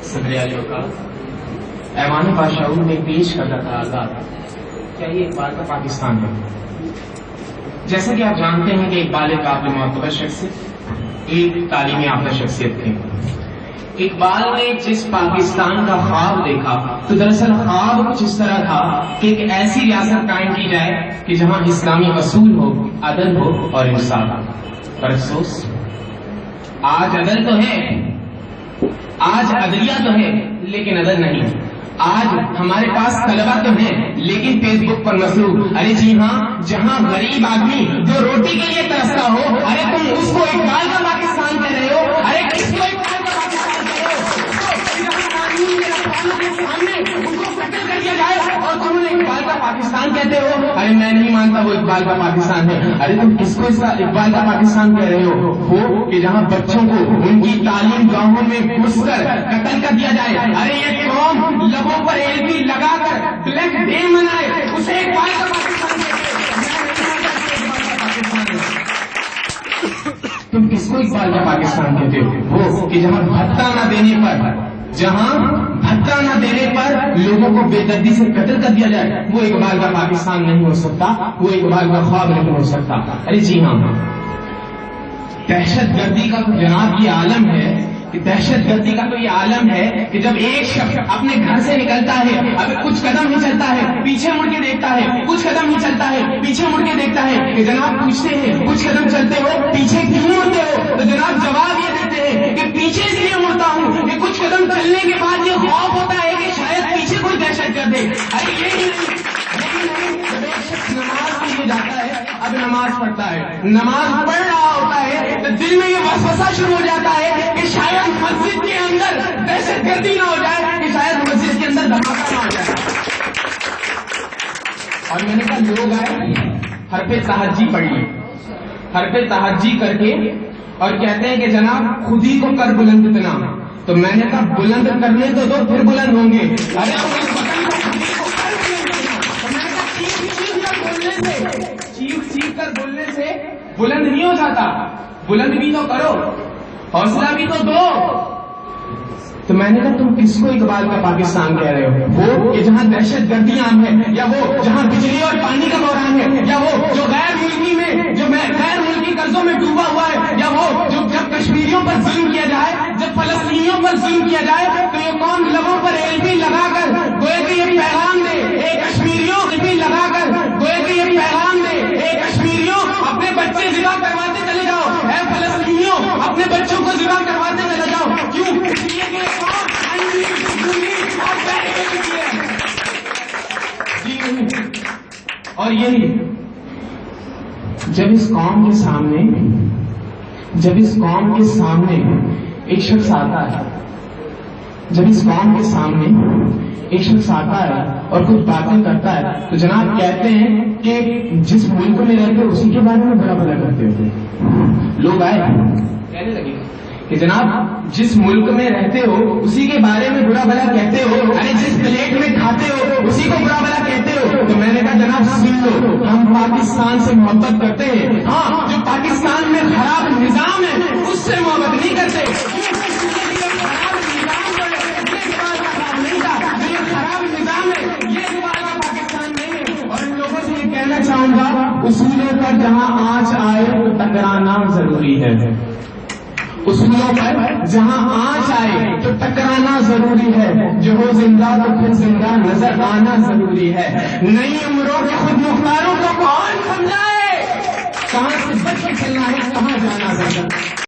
صدر اعلی وقار ایوان باشعور میں پیش کردہ قرارداد کیا یہ اقبال کا پاکستان ہے؟ جیسا کہ آپ جانتے ہیں کہ اقبال ایک قابل معتبر شخصیت، ایک تعلیمی یافتہ شخصیت تھے۔ اقبال نے جس پاکستان کا خواب دیکھا تو دراصل خواب کچھ اس طرح تھا کہ ایک ایسی ریاست قائم کی جائے کہ جہاں اسلامی اصول ہو، عدل ہو اور انصاف۔ پر افسوس آج عدل تو ہے، آج عدلیہ تو ہے لیکن عدل نہیں۔ آج ہمارے پاس طلبہ تو ہیں لیکن فیس بک پر مصروف۔ ارے جی ہاں، جہاں غریب آدمی جو روٹی کے لیے ترستا ہو، ارے تم اس کو اقبال کا پاکستان کہہ رہے ہو؟ ارے کس کو اقبال کا پاکستان کہہ رہے ہو؟ ان کو قتل کر دیا جائے اور تم انہیں اقبال کا پاکستان کہتے ہو؟ ارے میں نہیں مانتا وہ اقبال کا پاکستان ہے۔ ارے تم کس کو اقبال کا پاکستان کہہ رہے ہو؟ وہ کہ جہاں بچوں کو ان کی تعلیم گاہوں میں گھس کر قتل کر دیا جائے۔ ارے یہ قوم لبوں پر ایلبی لگا کر بلیک ڈے منائے، اسے اقبال کا پاکستان کہتے ہیں۔ تم کس کو اقبال کا پاکستان کہتے ہو؟ وہ کہ جہاں بھتہ نہ دینے پر لوگوں کو بے دردی سے قتل کر دیا جائے، وہ اقبال کا پاکستان نہیں ہو سکتا، وہ اقبال کا خواب نہیں ہو سکتا۔ ارے جی ہاں، دہشت گردی کا جناب یہ عالم ہے کہ دہشت گردی کا تو یہ عالم ہے کہ جب ایک شخص اپنے گھر سے نکلتا ہے، اب کچھ قدم ہی چلتا ہے پیچھے مڑ کے دیکھتا ہے، کچھ قدم ہی چلتا ہے پیچھے مڑ کے دیکھتا ہے کہ جناب پوچھتے ہیں کچھ قدم چلتے ہو پیچھے کیوں مڑتے ہو؟ تو جناب جواب یہ دیتے ہیں کہ پیچھے اس لیے مڑتا ہوں کہ کچھ قدم چلنے کے بعد یہ خوف ہوتا ہے کہ شاید پیچھے کوئی دہشت گرد ہے۔ ارے یہی نہیں، نماز کے لیے جاتا ہے، اب نماز پڑھتا ہے، نماز پڑھ رہا ہوتا ہے تو دل میں یہ وسوسہ شروع ہو جاتا ہے کہ شاید مسجد کے اندر دہشت گردی نہ ہو جائے، کہ شاید مسجد کے اندر دھماکہ نہ ہو جائے۔ اور میں نے کہا لوگ آئے حرف تہجی پڑھ لی، حرف تہجی کر کے اور کہتے ہیں کہ جناب خود ہی کو کر بلند اتنا۔ تو میں نے کہا بلند کرنے تو دو پھر بلند ہوں گے۔ ارے چیخ کر بولنے سے بلند نہیں ہو جاتا، بلند بھی تو کرو، حوصلہ بھی تو دو۔ تو میں نے کہا تم کس کو اقبال کا پاکستان کہہ رہے ہو؟ وہ کہ جہاں دہشت گردی عام ہے، یا وہ جہاں بجلی اور پانی کا بحران ہے، یا وہ جو غیر ملکی میں جو غیر ملکی قرضوں میں ڈوبا ہوا ہے، یا وہ جو جب کشمیریوں پر ظلم کیا جائے، جب فلسطینیوں پر ظلم کیا جائے تو یہ قوم لبوں پر ایلبی لگا کر گوئے کہ یہ پیغام دے اے کشمیریوں، ایلبی لگا کر گوئے کہ یہ پیغام دے اے کشمیریوں، اپنے بچے ذبح کرواتے چلے جاؤ، اے فلسطینیوں اپنے بچوں کو ذبح کرواتے چلے جاؤ۔ کیوں؟ اور یہی جب اس قوم کے سامنے ایک شخص آتا ہے، جب اس قوم کے سامنے ایک شخص آتا ہے اور کچھ باتیں کرتا ہے تو جناب کہتے ہیں کہ جس ملک میں رہتے ہو اسی کے بارے میں بڑا بڑا کرتے ہوتے۔ لوگ آئے کہنے لگے کہ جناب جس ملک میں رہتے ہو اسی کے بارے میں برا بھلا کہتے ہو، ارے جس پلیٹ میں کھاتے ہو اسی کو برا بھلا کہتے ہو۔ تو میں نے کہا جناب سن لو، ہم پاکستان سے محبت کرتے ہیں، ہاں جو پاکستان میں خراب نظام ہے اس سے محبت نہیں کرتے۔ چاہوں گا اصولوں پر جہاں آنچ آئے تو ٹکرانا ضروری ہے، اصولوں پر جہاں آنچ آئے تو ٹکرانا ضروری ہے، جو ہو زندہ تو پھر زندہ نظر آنا ضروری ہے۔ نئی عمروں کے خود مختاروں کو کون سمجھائے، کہاں سے بچ کے چلنا ہے کہاں جانا ہے۔